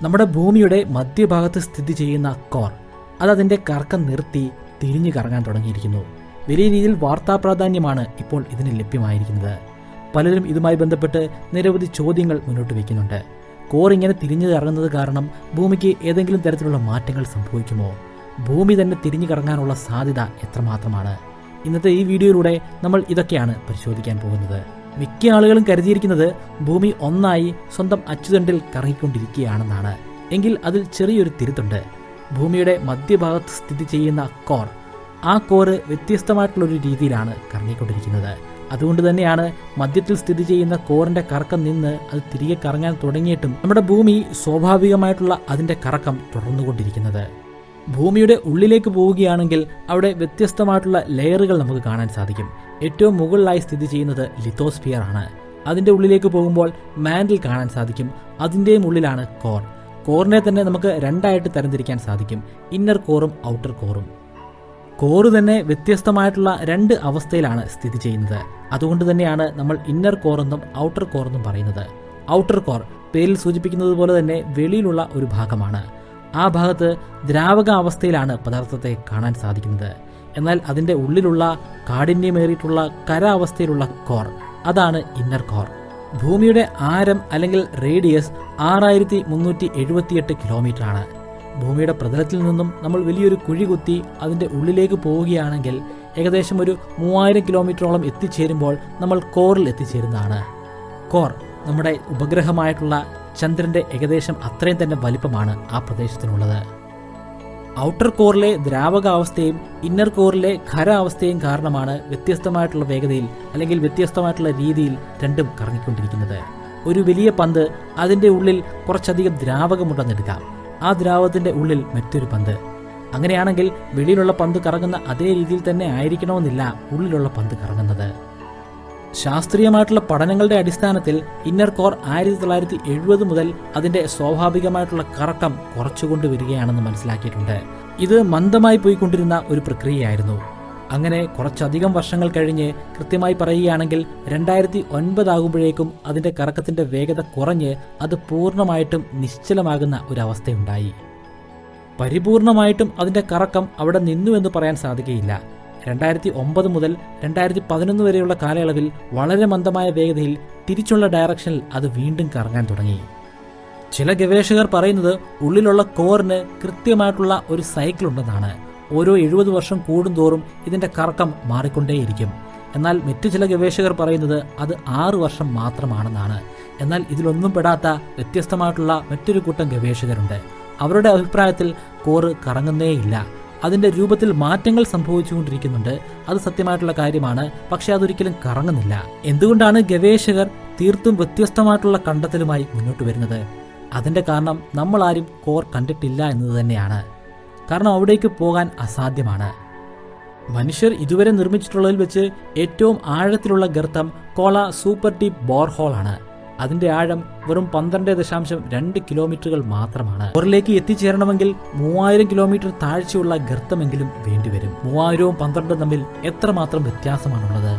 നമ്മുടെ ഭൂമിയുടെ മധ്യഭാഗത്ത് സ്ഥിതി ചെയ്യുന്ന കോർ അതതിൻ്റെ കറക്കം നിർത്തി തിരിഞ്ഞു കറങ്ങാൻ തുടങ്ങിയിരിക്കുന്നു. വലിയ രീതിയിൽ വാർത്താ പ്രാധാന്യമാണ് ഇപ്പോൾ ഇതിന് ലഭ്യമായിരിക്കുന്നത്. പലരും ഇതുമായി ബന്ധപ്പെട്ട് നിരവധി ചോദ്യങ്ങൾ മുന്നോട്ട് വയ്ക്കുന്നുണ്ട്. കോർ ഇങ്ങനെ തിരിഞ്ഞു കറങ്ങുന്നത് കാരണം ഭൂമിക്ക് ഏതെങ്കിലും തരത്തിലുള്ള മാറ്റങ്ങൾ സംഭവിക്കുമോ? ഭൂമി തന്നെ തിരിഞ്ഞു കറങ്ങാനുള്ള സാധ്യത എത്രമാത്രമാണ്? ഇന്നത്തെ ഈ വീഡിയോയിലൂടെ നമ്മൾ ഇതൊക്കെയാണ് പരിശോധിക്കാൻ പോകുന്നത്. മിക്ക ആളുകളും കരുതിയിരിക്കുന്നത് ഭൂമി ഒന്നായി സ്വന്തം അച്ചുതണ്ടിൽ കറങ്ങിക്കൊണ്ടിരിക്കുകയാണെന്നാണ്. എങ്കിൽ അതിൽ ചെറിയൊരു തിരുത്തുണ്ട്. ഭൂമിയുടെ മധ്യഭാഗത്ത് സ്ഥിതി ചെയ്യുന്ന കോർ, ആ കോറ് വ്യത്യസ്തമായിട്ടുള്ളൊരു രീതിയിലാണ് കറങ്ങിക്കൊണ്ടിരിക്കുന്നത്. അതുകൊണ്ട് തന്നെയാണ് മധ്യത്തിൽ സ്ഥിതി ചെയ്യുന്ന കോറിന്റെ കറക്കം നിന്ന് അത് തിരികെ കറങ്ങാൻ തുടങ്ങിയിട്ടും നമ്മുടെ ഭൂമി സ്വാഭാവികമായിട്ടുള്ള അതിന്റെ കറക്കം തുടർന്നുകൊണ്ടിരിക്കുന്നത്. ഭൂമിയുടെ ഉള്ളിലേക്ക് പോവുകയാണെങ്കിൽ അവിടെ വ്യത്യസ്തമായിട്ടുള്ള ലെയറുകൾ നമുക്ക് കാണാൻ സാധിക്കും. ഏറ്റവും മുകളിലായി സ്ഥിതി ചെയ്യുന്നത് ലിത്തോസ്ഫിയർ ആണ്. അതിൻ്റെ ഉള്ളിലേക്ക് പോകുമ്പോൾ മാൻഡിൽ കാണാൻ സാധിക്കും. അതിൻ്റെയും ഉള്ളിലാണ് കോർ. കോറിനെ തന്നെ നമുക്ക് രണ്ടായിട്ട് തരംതിരിക്കാൻ സാധിക്കും, ഇന്നർ കോറും ഔട്ടർ കോറും. കോറ് തന്നെ വ്യത്യസ്തമായിട്ടുള്ള രണ്ട് അവസ്ഥയിലാണ് സ്ഥിതി ചെയ്യുന്നത്. അതുകൊണ്ട് തന്നെയാണ് നമ്മൾ ഇന്നർ കോർ എന്നും ഔട്ടർ കോർ എന്നും പറയുന്നത്. ഔട്ടർ കോർ പേരിൽ സൂചിപ്പിക്കുന്നത് പോലെ തന്നെ വെളിയിലുള്ള ഒരു ഭാഗമാണ്. ആ ഭാഗത്ത് ദ്രാവക അവസ്ഥയിലാണ് പദാർത്ഥത്തെ കാണാൻ സാധിക്കുന്നത്. എന്നാൽ അതിൻ്റെ ഉള്ളിലുള്ള കാഠിന്യമേറിയിട്ടുള്ള അവസ്ഥയിലുള്ള കോർ, അതാണ് ഇന്നർ കോർ. ഭൂമിയുടെ ആരം അല്ലെങ്കിൽ റേഡിയസ് 6378 കിലോമീറ്റർ ആണ്. ഭൂമിയുടെ പ്രതലത്തിൽ നിന്നും നമ്മൾ വലിയൊരു കുഴി കുത്തി അതിൻ്റെ ഉള്ളിലേക്ക് പോവുകയാണെങ്കിൽ ഏകദേശം ഒരു 3000 കിലോമീറ്ററോളം എത്തിച്ചേരുമ്പോൾ നമ്മൾ കോറിൽ എത്തിച്ചേരുന്നതാണ്. കോർ നമ്മുടെ ഉപഗ്രഹമായിട്ടുള്ള ചന്ദ്രന്റെ ഏകദേശം അത്രയും തന്നെ വലിപ്പമാണ് ആ പ്രദേശത്തിനുള്ളത്. ഔട്ടർ കോറിലെ ദ്രാവകാവസ്ഥയും ഇന്നർ കോറിലെ ഖരാവസ്ഥയും കാരണമാണ് വ്യത്യസ്തമായിട്ടുള്ള വേഗതയിൽ അല്ലെങ്കിൽ വ്യത്യസ്തമായിട്ടുള്ള രീതിയിൽ രണ്ടും കറങ്ങിക്കൊണ്ടിരിക്കുന്നത്. ഒരു വലിയ പന്ത്, അതിൻ്റെ ഉള്ളിൽ കുറച്ചധികം ദ്രാവകമുണ്ടെന്നെടുക്കാം. ആ ദ്രാവകത്തിന്റെ ഉള്ളിൽ മറ്റൊരു പന്ത്. അങ്ങനെയാണെങ്കിൽ വെളിയിലുള്ള പന്ത് കറങ്ങുന്ന അതേ രീതിയിൽ തന്നെ ആയിരിക്കണമെന്നില്ല ഉള്ളിലുള്ള പന്ത് കറങ്ങുന്നത്. ശാസ്ത്രീയമായിട്ടുള്ള പഠനങ്ങളുടെ അടിസ്ഥാനത്തിൽ ഇന്നർ കോർ 1970 മുതൽ അതിന്റെ സ്വാഭാവികമായിട്ടുള്ള കറക്കം കുറച്ചുകൊണ്ടുവരികയാണെന്ന് മനസ്സിലാക്കിയിട്ടുണ്ട്. ഇത് മന്ദമായി പോയിക്കൊണ്ടിരുന്ന ഒരു പ്രക്രിയയായിരുന്നു. അങ്ങനെ കുറച്ചധികം വർഷങ്ങൾ കഴിഞ്ഞ്, കൃത്യമായി പറയുകയാണെങ്കിൽ 2009 ആകുമ്പോഴേക്കും അതിന്റെ കറക്കത്തിന്റെ വേഗത കുറഞ്ഞ് അത് പൂർണ്ണമായിട്ടും നിശ്ചലമാകുന്ന ഒരവസ്ഥയുണ്ടായി. പരിപൂർണമായിട്ടും അതിന്റെ കറക്കം അവിടെ നിന്നുവെന്ന് പറയാൻ സാധിക്കുകയില്ല. 2009 മുതൽ 2011 വരെയുള്ള കാലയളവിൽ വളരെ മന്ദമായ വേഗതയിൽ തിരിച്ചുള്ള ഡയറക്ഷനിൽ അത് വീണ്ടും കറങ്ങാൻ തുടങ്ങി. ചില ഗവേഷകർ പറയുന്നത് ഉള്ളിലുള്ള കോറിന് കൃത്യമായിട്ടുള്ള ഒരു സൈക്കിൾ ഉണ്ടെന്നാണ്. ഓരോ 70 വർഷം കൂടുന്തോറും ഇതിന്റെ കറക്കം മാറിക്കൊണ്ടേയിരിക്കും. എന്നാൽ മറ്റു ചില ഗവേഷകർ പറയുന്നത് അത് 6 വർഷം മാത്രമാണെന്നാണ്. എന്നാൽ ഇതിലൊന്നും പെടാത്ത വ്യത്യസ്തമായിട്ടുള്ള മറ്റൊരു കൂട്ടം ഗവേഷകരുണ്ട്. അവരുടെ അഭിപ്രായത്തിൽ കോറ് കറങ്ങുന്നേയില്ല. അതിന്റെ രൂപത്തിൽ മാറ്റങ്ങൾ സംഭവിച്ചുകൊണ്ടിരിക്കുന്നുണ്ട്. അത് സത്യമായിട്ടുള്ള കാര്യമാണ്. പക്ഷെ അതൊരിക്കലും കറങ്ങുന്നില്ല. എന്തുകൊണ്ടാണ് ഗവേഷകർ തീർത്തും വ്യത്യസ്തമായിട്ടുള്ള കണ്ടെത്തലുമായി മുന്നോട്ട് വരുന്നത്? അതിന്റെ കാരണം നമ്മൾ ആരും കോർ കണ്ടിട്ടില്ല എന്നത് തന്നെയാണ്. കാരണം അവിടേക്ക് പോകാൻ അസാധ്യമാണ്. മനുഷ്യർ ഇതുവരെ നിർമ്മിച്ചിട്ടുള്ളതിൽ വെച്ച് ഏറ്റവും ആഴത്തിലുള്ള ഗർത്തം കോള സൂപ്പർ ഡീപ്പ് ബോർഹോൾ ആണ്. അതിന്റെ ആഴം വെറും 12.2 കിലോമീറ്ററുകൾ മാത്രമാണ്. കോറിലേക്ക് എത്തിച്ചേരണമെങ്കിൽ 3000 കിലോമീറ്റർ താഴ്ചയുള്ള ഗർത്തമെങ്കിലും വേണ്ടിവരും. 3000ഉം 12ഉം തമ്മിൽ എത്രമാത്രം വ്യത്യാസമാണുള്ളത്?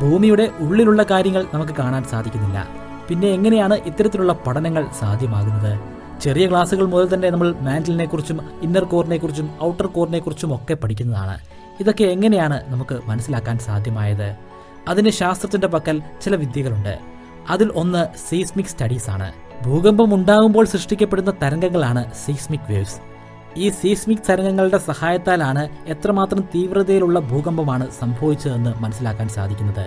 ഭൂമിയുടെ ഉള്ളിലുള്ള കാര്യങ്ങൾ നമുക്ക് കാണാൻ സാധിക്കുന്നില്ല. പിന്നെ എങ്ങനെയാണ് ഇത്തരത്തിലുള്ള പഠനങ്ങൾ സാധ്യമാകുന്നത്? ചെറിയ ക്ലാസ്സുകൾ മുതൽ തന്നെ നമ്മൾ മാൻഡിലിനെ കുറിച്ചും ഇന്നർ കോറിനെ കുറിച്ചും ഔട്ടർ കോറിനെ കുറിച്ചും ഒക്കെ പഠിക്കുന്നതാണ്. ഇതൊക്കെ എങ്ങനെയാണ് നമുക്ക് മനസ്സിലാക്കാൻ സാധ്യമായത്? അതിന് ശാസ്ത്രത്തിന്റെ പക്കൽ ചില വിദ്യകളുണ്ട്. അതിൽ ഒന്ന് സീസ്മിക് സ്റ്റഡീസ് ആണ്. ഭൂകമ്പം ഉണ്ടാകുമ്പോൾ സൃഷ്ടിക്കപ്പെടുന്ന തരംഗങ്ങളാണ് സീസ്മിക് വേവ്സ്. ഈ സീസ്മിക് തരംഗങ്ങളുടെ സഹായത്താലാണ് എത്രമാത്രം തീവ്രതയിലുള്ള ഭൂകമ്പമാണ് സംഭവിച്ചതെന്ന് മനസ്സിലാക്കാൻ സാധിക്കുന്നത്.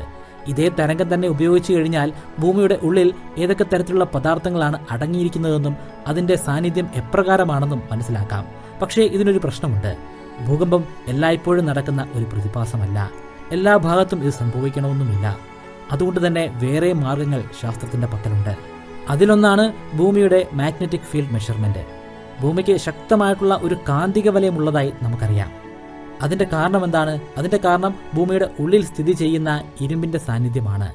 ഇതേ തരംഗം തന്നെ ഉപയോഗിച്ചു കഴിഞ്ഞാൽ ഭൂമിയുടെ ഉള്ളിൽ ഏതൊക്കെ തരത്തിലുള്ള പദാർത്ഥങ്ങളാണ് അടങ്ങിയിരിക്കുന്നതെന്നും അതിന്റെ സാന്നിധ്യം എപ്രകാരമാണെന്നും മനസ്സിലാക്കാം. പക്ഷേ ഇതിനൊരു പ്രശ്നമുണ്ട്. ഭൂകമ്പം എല്ലായ്പ്പോഴും നടക്കുന്ന ഒരു പ്രതിഭാസമല്ല. എല്ലാ ഭാഗത്തും ഇത് സംഭവിക്കണമെന്നുമില്ല. അതുകൊണ്ട് തന്നെ വേറെ മാർഗങ്ങൾ ശാസ്ത്രത്തിന്റെ പക്കലുണ്ട്. അതിലൊന്നാണ് ഭൂമിയുടെ മാഗ്നറ്റിക് ഫീൽഡ് മെഷർമെന്റ്. ഭൂമിക്ക് ശക്തമായിട്ടുള്ള ഒരു കാന്തിക വലയമുള്ളതായി നമുക്കറിയാം. അതിന്റെ കാരണം എന്താണ്? അതിന്റെ കാരണം ഭൂമിയുടെ ഉള്ളിൽ സ്ഥിതി ചെയ്യുന്ന ഇരുമ്പിന്റെ സാന്നിധ്യമാണ്.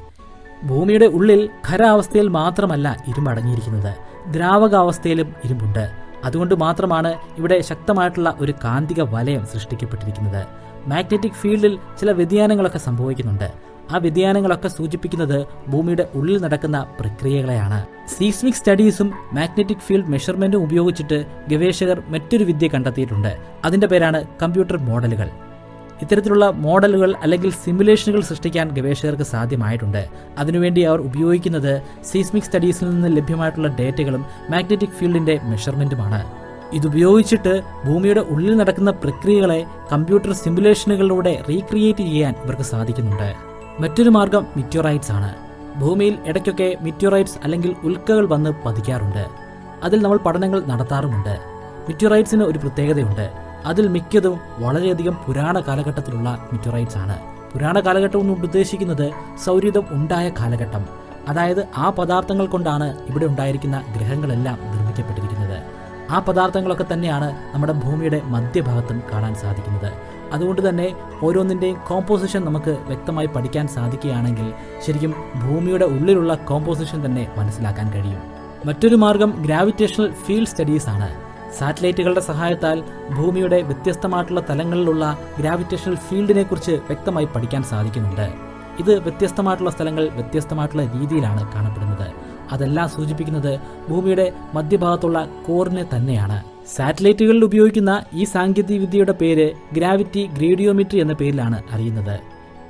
ഭൂമിയുടെ ഉള്ളിൽ ഖരാവസ്ഥയിൽ മാത്രമല്ല ഇരുമ്പടങ്ങിയിരിക്കുന്നത്, ദ്രാവകാവസ്ഥയിലും ഇരുമ്പുണ്ട്. അതുകൊണ്ട് മാത്രമാണ് ഇവിടെ ശക്തമായിട്ടുള്ള ഒരു കാന്തിക വലയം സൃഷ്ടിക്കപ്പെട്ടിരിക്കുന്നത്. മാഗ്നറ്റിക് ഫീൽഡിൽ ചില വ്യതിയാനങ്ങളൊക്കെ സംഭവിക്കുന്നുണ്ട്. ആ വ്യതിയാനങ്ങളൊക്കെ സൂചിപ്പിക്കുന്നത് ഭൂമിയുടെ ഉള്ളിൽ നടക്കുന്ന പ്രക്രിയകളെയാണ്. സീസ്മിക് സ്റ്റഡീസും മാഗ്നറ്റിക് ഫീൽഡ് മെഷർമെന്റും ഉപയോഗിച്ചിട്ട് ഗവേഷകർ മറ്റൊരു വിദ്യ കണ്ടെത്തിയിട്ടുണ്ട്. അതിന്റെ പേരാണ് കമ്പ്യൂട്ടർ മോഡലുകൾ. ഇത്തരത്തിലുള്ള മോഡലുകൾ അല്ലെങ്കിൽ സിമുലേഷനുകൾ സൃഷ്ടിക്കാൻ ഗവേഷകർക്ക് സാധ്യമായിട്ടുണ്ട്. അതിനുവേണ്ടി അവർ ഉപയോഗിക്കുന്നത് സീസ്മിക് സ്റ്റഡീസിൽ നിന്ന് ലഭ്യമായിട്ടുള്ള ഡേറ്റകളും മാഗ്നറ്റിക് ഫീൽഡിന്റെ മെഷർമെന്റുമാണ്. ഇതുപയോഗിച്ചിട്ട് ഭൂമിയുടെ ഉള്ളിൽ നടക്കുന്ന പ്രക്രിയകളെ കമ്പ്യൂട്ടർ സിമുലേഷനുകളിലൂടെ റീക്രിയേറ്റ് ചെയ്യാൻ ഇവർക്ക് സാധിക്കുന്നുണ്ട്. മറ്റൊരു മാർഗം മിറ്റോറൈറ്റ്സ് ആണ്. ഭൂമിയിൽ ഇടയ്ക്കൊക്കെ മിറ്റോറൈറ്റ്സ് അല്ലെങ്കിൽ ഉൽക്കകൾ വന്ന് പതിക്കാറുണ്ട്. അതിൽ നമ്മൾ പഠനങ്ങൾ നടത്താറുമുണ്ട്. മിറ്റോറൈറ്റ്സിന് ഒരു പ്രത്യേകതയുണ്ട്. അതിൽ മിക്കതും വളരെയധികം പുരാണ കാലഘട്ടത്തിലുള്ള മിറ്റോറൈറ്റ്സ് ആണ്. പുരാണ കാലഘട്ടം എന്ന് ഉദ്ദേശിക്കുന്നത് സൗരയൂഥം ഉണ്ടായ കാലഘട്ടം. അതായത് ആ പദാർത്ഥങ്ങൾ കൊണ്ടാണ് ഇവിടെ ഉണ്ടായിരിക്കുന്ന ഗ്രഹങ്ങളെല്ലാം നിർമ്മിക്കപ്പെട്ടിരിക്കുന്നത്. ആ പദാർത്ഥങ്ങളൊക്കെ തന്നെയാണ് നമ്മുടെ ഭൂമിയുടെ മധ്യഭാഗത്തും കാണാൻ സാധിക്കുന്നത്. അതുകൊണ്ട് തന്നെ ഓരോന്നിൻ്റെയും കോമ്പോസിഷൻ നമുക്ക് വ്യക്തമായി പഠിക്കാൻ സാധിക്കുകയാണെങ്കിൽ ശരിക്കും ഭൂമിയുടെ ഉള്ളിലുള്ള കോമ്പോസിഷൻ തന്നെ മനസ്സിലാക്കാൻ കഴിയും. മറ്റൊരു മാർഗം ഗ്രാവിറ്റേഷണൽ ഫീൽഡ് സ്റ്റഡീസ് ആണ്. സാറ്റലൈറ്റുകളുടെ സഹായത്താൽ ഭൂമിയുടെ വ്യത്യസ്തമായിട്ടുള്ള തലങ്ങളിലുള്ള ഗ്രാവിറ്റേഷണൽ ഫീൽഡിനെ കുറിച്ച് വ്യക്തമായി പഠിക്കാൻ സാധിക്കുന്നുണ്ട്. ഇത് വ്യത്യസ്തമായിട്ടുള്ള സ്ഥലങ്ങൾ വ്യത്യസ്തമായിട്ടുള്ള രീതിയിലാണ് കാണപ്പെടുന്നത്. അതെല്ലാം സൂചിപ്പിക്കുന്നത് ഭൂമിയുടെ മധ്യഭാഗത്തുള്ള കോറിനെ തന്നെയാണ്. സാറ്റലൈറ്റുകളിൽ ഉപയോഗിക്കുന്ന ഈ സാങ്കേതിക വിദ്യയുടെ പേര് ഗ്രാവിറ്റി ഗ്രേഡിയോമെട്രി എന്ന പേരിലാണ് അറിയുന്നത്.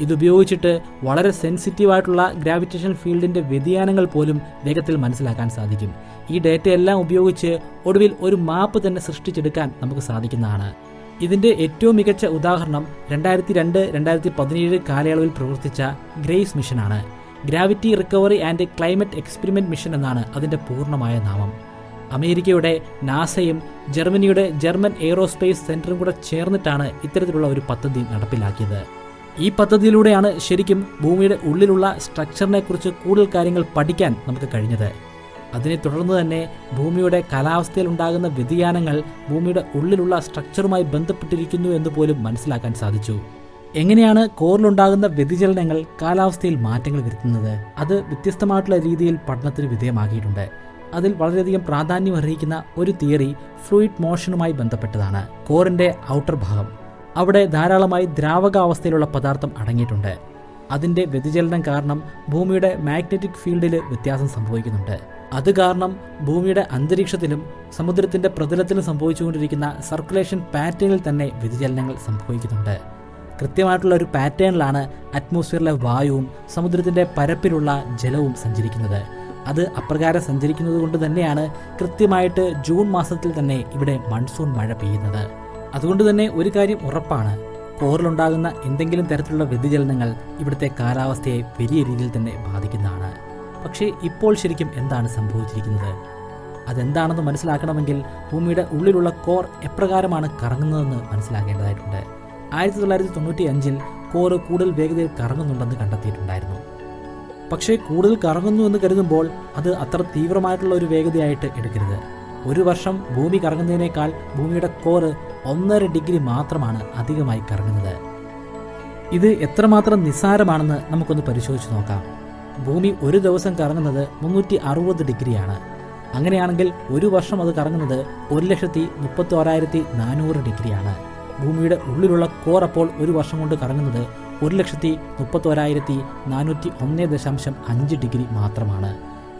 ഇതുപയോഗിച്ചിട്ട് വളരെ സെൻസിറ്റീവായിട്ടുള്ള ഗ്രാവിറ്റേഷൻ ഫീൽഡിന്റെ വ്യതിയാനങ്ങൾ പോലും വേഗത്തിൽ മനസ്സിലാക്കാൻ സാധിക്കും. ഈ ഡേറ്റ എല്ലാം ഉപയോഗിച്ച് ഒടുവിൽ ഒരു മാപ്പ് തന്നെ സൃഷ്ടിച്ചെടുക്കാൻ നമുക്ക് സാധിക്കുന്നതാണ്. ഇതിന്റെ ഏറ്റവും മികച്ച ഉദാഹരണം 2002-2017 കാലയളവിൽ പ്രവർത്തിച്ച ഗ്രേസ് മിഷനാണ്. Gravity recovery and climate experiment mission എന്നാണ് അതിന്റെ പൂർണ്ണമായ നാമം. അമേരിക്കയുടെ നാസയും ജർമ്മനിയുടെ ജർമ്മൻ എയ്റോസ്പേസ് സെന്ററും കൂടെ ചേർന്നിട്ടാണ് ഇത്തരത്തിലുള്ള ഒരു പദ്ധതി നടപ്പിലാക്കിയത്. ഈ പദ്ധതിയിലൂടെയാണ് ശരിക്കും ഭൂമിയുടെ ഉള്ളിലുള്ള സ്ട്രക്ചറിനെ കുറിച്ച് കൂടുതൽ കാര്യങ്ങൾ പഠിക്കാൻ നമുക്ക് കഴിഞ്ഞത്. അതിനെ തുടർന്ന് തന്നെ ഭൂമിയുടെ കാലാവസ്ഥയിൽ ഉണ്ടാകുന്ന വ്യതിയാനങ്ങൾ ഭൂമിയുടെ ഉള്ളിലുള്ള സ്ട്രക്ചറുമായി ബന്ധപ്പെട്ടിരിക്കുന്നു എന്ന് പോലും മനസ്സിലാക്കാൻ സാധിച്ചു. എങ്ങനെയാണ് കോറിലുണ്ടാകുന്ന വ്യതിചലനങ്ങൾ കാലാവസ്ഥയിൽ മാറ്റങ്ങൾ വരുത്തുന്നത്? അത് വ്യത്യസ്തമായിട്ടുള്ള രീതിയിൽ പഠനത്തിന് വിധേയമാക്കിയിട്ടുണ്ട്. അതിൽ വളരെയധികം പ്രാധാന്യം അർഹിക്കുന്ന ഒരു തിയറി ഫ്ലൂയിഡ് മോഷനുമായി ബന്ധപ്പെട്ടതാണ്. കോറിന്റെ ഔട്ടർ ഭാഗം, അവിടെ ധാരാളമായി ദ്രാവകാവസ്ഥയിലുള്ള പദാർത്ഥം അടങ്ങിയിട്ടുണ്ട്. അതിന്റെ വ്യതിചലനം കാരണം ഭൂമിയുടെ മാഗ്നറ്റിക് ഫീൽഡിൽ വ്യത്യാസം സംഭവിക്കുന്നുണ്ട്. അത് കാരണം ഭൂമിയുടെ അന്തരീക്ഷത്തിലും സമുദ്രത്തിന്റെ പ്രതലത്തിലും സംഭവിച്ചുകൊണ്ടിരിക്കുന്ന സർക്കുലേഷൻ പാറ്റേണിൽ തന്നെ വ്യതിചലനങ്ങൾ സംഭവിക്കുന്നുണ്ട്. കൃത്യമായിട്ടുള്ള ഒരു പാറ്റേണിലാണ് അറ്റ്മോസ്ഫിയറിലെ വായുവും സമുദ്രത്തിന്റെ പരപ്പിലുള്ള ജലവും സഞ്ചരിക്കുന്നത്. അത് അപ്രകാരം സഞ്ചരിക്കുന്നത് കൊണ്ട് തന്നെയാണ് കൃത്യമായിട്ട് ജൂൺ മാസത്തിൽ തന്നെ ഇവിടെ മൺസൂൺ മഴ പെയ്യുന്നത്. അതുകൊണ്ട് തന്നെ ഒരു കാര്യം ഉറപ്പാണ്, കോറിലുണ്ടാകുന്ന എന്തെങ്കിലും തരത്തിലുള്ള വ്യതിചലനങ്ങൾ ഇവിടുത്തെ കാലാവസ്ഥയെ വലിയ രീതിയിൽ തന്നെ ബാധിക്കുന്നതാണ്. പക്ഷേ ഇപ്പോൾ ശരിക്കും എന്താണ് സംഭവിച്ചിരിക്കുന്നത്? അതെന്താണെന്ന് മനസ്സിലാക്കണമെങ്കിൽ ഭൂമിയുടെ ഉള്ളിലുള്ള കോർ എപ്രകാരമാണ് കറങ്ങുന്നതെന്ന് മനസ്സിലാക്കേണ്ടതായിട്ടുണ്ട്. 1995 കോർ കൂടുതൽ വേഗതയിൽ കറങ്ങുന്നുണ്ടെന്ന് കണ്ടെത്തിയിട്ടുണ്ടായിരുന്നു. പക്ഷേ കൂടുതൽ കറങ്ങുന്നു എന്ന് കരുതുമ്പോൾ അത് അത്ര തീവ്രമായിട്ടുള്ള ഒരു വേഗതയായിട്ട് എടുക്കരുത്. ഒരു വർഷം ഭൂമി കറങ്ങുന്നതിനേക്കാൾ ഭൂമിയുടെ കോറ് 1.5 ഡിഗ്രി മാത്രമാണ് അധികമായി കറങ്ങുന്നത്. ഇത് എത്രമാത്രം നിസ്സാരമാണെന്ന് നമുക്കൊന്ന് പരിശോധിച്ച് നോക്കാം. ഭൂമി ഒരു ദിവസം കറങ്ങുന്നത് 360 ഡിഗ്രിയാണ്. അങ്ങനെയാണെങ്കിൽ ഒരു വർഷം അത് കറങ്ങുന്നത് 1,31,400 ഡിഗ്രിയാണ്. ഭൂമിയുടെ ഉള്ളിലുള്ള കോർ അപ്പോൾ ഒരു വർഷം കൊണ്ട് കറങ്ങുന്നത് 1,31,401.5 ഡിഗ്രി മാത്രമാണ്.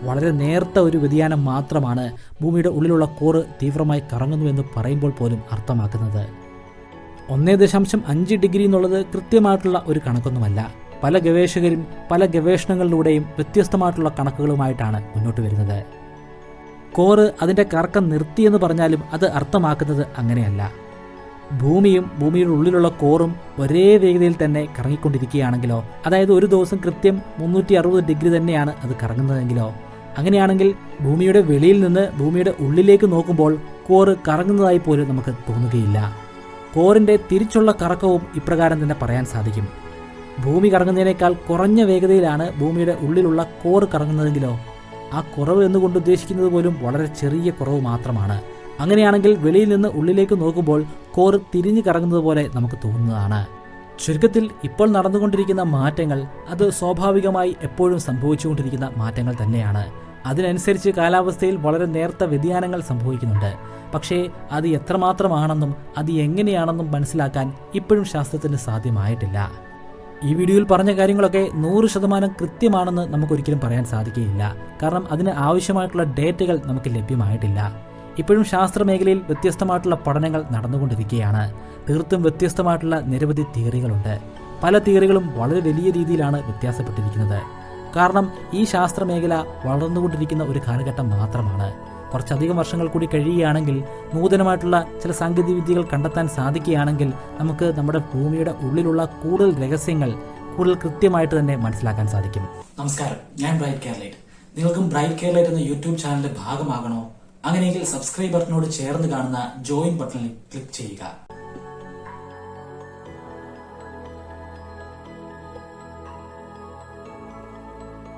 വളരെ നേർത്ത ഒരു വ്യതിയാനം മാത്രമാണ് ഭൂമിയുടെ ഉള്ളിലുള്ള കോറ് തീവ്രമായി കറങ്ങുന്നു എന്ന് പറയുമ്പോൾ പോലും അർത്ഥമാക്കുന്നത്. 1.5 ഡിഗ്രി എന്നുള്ളത് കൃത്യമായിട്ടുള്ള ഒരു കണക്കൊന്നുമല്ല. പല ഗവേഷകരും പല ഗവേഷണങ്ങളിലൂടെയും വ്യത്യസ്തമായിട്ടുള്ള കണക്കുകളുമായിട്ടാണ് മുന്നോട്ട് വരുന്നത്. കോറ് അതിൻ്റെ കറക്കം നിർത്തിയെന്ന് പറഞ്ഞാലും അത് അർത്ഥമാക്കുന്നത് അങ്ങനെയല്ല. ഭൂമിയും ഭൂമിയുടെ ഉള്ളിലുള്ള കോറും ഒരേ വേഗതയിൽ തന്നെ കറങ്ങിക്കൊണ്ടിരിക്കുകയാണെങ്കിലോ, അതായത് ഒരു ദിവസം കൃത്യം 360 ഡിഗ്രി തന്നെയാണ് അത് കറങ്ങുന്നതെങ്കിലോ, അങ്ങനെയാണെങ്കിൽ ഭൂമിയുടെ വെളിയിൽ നിന്ന് ഭൂമിയുടെ ഉള്ളിലേക്ക് നോക്കുമ്പോൾ കോറ് കറങ്ങുന്നതായി പോലും നമുക്ക് തോന്നുകയില്ല. കോറിൻ്റെ തിരിച്ചുള്ള കറക്കവും ഇപ്രകാരം തന്നെ പറയാൻ സാധിക്കും. ഭൂമി കറങ്ങുന്നതിനേക്കാൾ കുറഞ്ഞ വേഗതയിലാണ് ഭൂമിയുടെ ഉള്ളിലുള്ള കോറ് കറങ്ങുന്നതെങ്കിലോ, ആ കുറവ് എന്നുകൊണ്ട് ഉദ്ദേശിക്കുന്നത് പോലും വളരെ ചെറിയ കുറവ് മാത്രമാണ്. അങ്ങനെയാണെങ്കിൽ വെളിയിൽ നിന്ന് ഉള്ളിലേക്ക് നോക്കുമ്പോൾ കോറ് തിരിഞ്ഞു കറങ്ങുന്നത് പോലെ നമുക്ക് തോന്നുന്നതാണ്. ചുരുക്കത്തിൽ ഇപ്പോൾ നടന്നുകൊണ്ടിരിക്കുന്ന മാറ്റങ്ങൾ അത് സ്വാഭാവികമായി എപ്പോഴും സംഭവിച്ചുകൊണ്ടിരിക്കുന്ന മാറ്റങ്ങൾ തന്നെയാണ്. അതിനനുസരിച്ച് കാലാവസ്ഥയിൽ വളരെ നേർത്ത വ്യതിയാനങ്ങൾ സംഭവിക്കുന്നുണ്ട്. പക്ഷേ അത് എത്രമാത്രമാണെന്നും അത് എങ്ങനെയാണെന്നും മനസ്സിലാക്കാൻ ഇപ്പോഴും ശാസ്ത്രത്തിന് സാധ്യമായിട്ടില്ല. ഈ വീഡിയോയിൽ പറഞ്ഞ കാര്യങ്ങളൊക്കെ 100% കൃത്യമാണെന്ന് നമുക്കൊരിക്കലും പറയാൻ സാധിക്കുകയില്ല. കാരണം അതിന് ആവശ്യമായിട്ടുള്ള ഡേറ്റകൾ നമുക്ക് ലഭ്യമായിട്ടില്ല. ഇപ്പോഴും ശാസ്ത്ര മേഖലയിൽ വ്യത്യസ്തമായിട്ടുള്ള പഠനങ്ങൾ നടന്നുകൊണ്ടിരിക്കുകയാണ്. തീർത്തും വ്യത്യസ്തമായിട്ടുള്ള നിരവധി തിയറികളുണ്ട്. പല തിയറികളും വളരെ വലിയ രീതിയിലാണ് വ്യത്യാസപ്പെട്ടിരിക്കുന്നത്. കാരണം ഈ ശാസ്ത്ര മേഖല വളർന്നുകൊണ്ടിരിക്കുന്ന ഒരു കാലഘട്ടം മാത്രമാണ്. കുറച്ചധികം വർഷങ്ങൾ കൂടി കഴിയുകയാണെങ്കിൽ നൂതനമായിട്ടുള്ള ചില സാങ്കേതിക വിദ്യകൾ കണ്ടെത്താൻ സാധിക്കുകയാണെങ്കിൽ നമുക്ക് നമ്മുടെ ഭൂമിയുടെ ഉള്ളിലുള്ള കൂടുതൽ രഹസ്യങ്ങൾ കൂടുതൽ കൃത്യമായിട്ട് തന്നെ മനസ്സിലാക്കാൻ സാധിക്കും. നമസ്കാരം, ഞാൻ ബ്രൈറ്റ് കേരളൈറ്റ്. നിങ്ങൾക്കും ബ്രൈറ്റ് കേരളൈറ്റ് എന്ന യൂട്യൂബ് ചാനലിന്റെ ഭാഗമാകണോ? അങ്ങനെയെങ്കിൽ സബ്സ്ക്രൈബ് ബട്ടനോട് ചേർന്ന് കാണുന്ന ജോയിൻ ബട്ടണിൽ ക്ലിക്ക് ചെയ്യുക.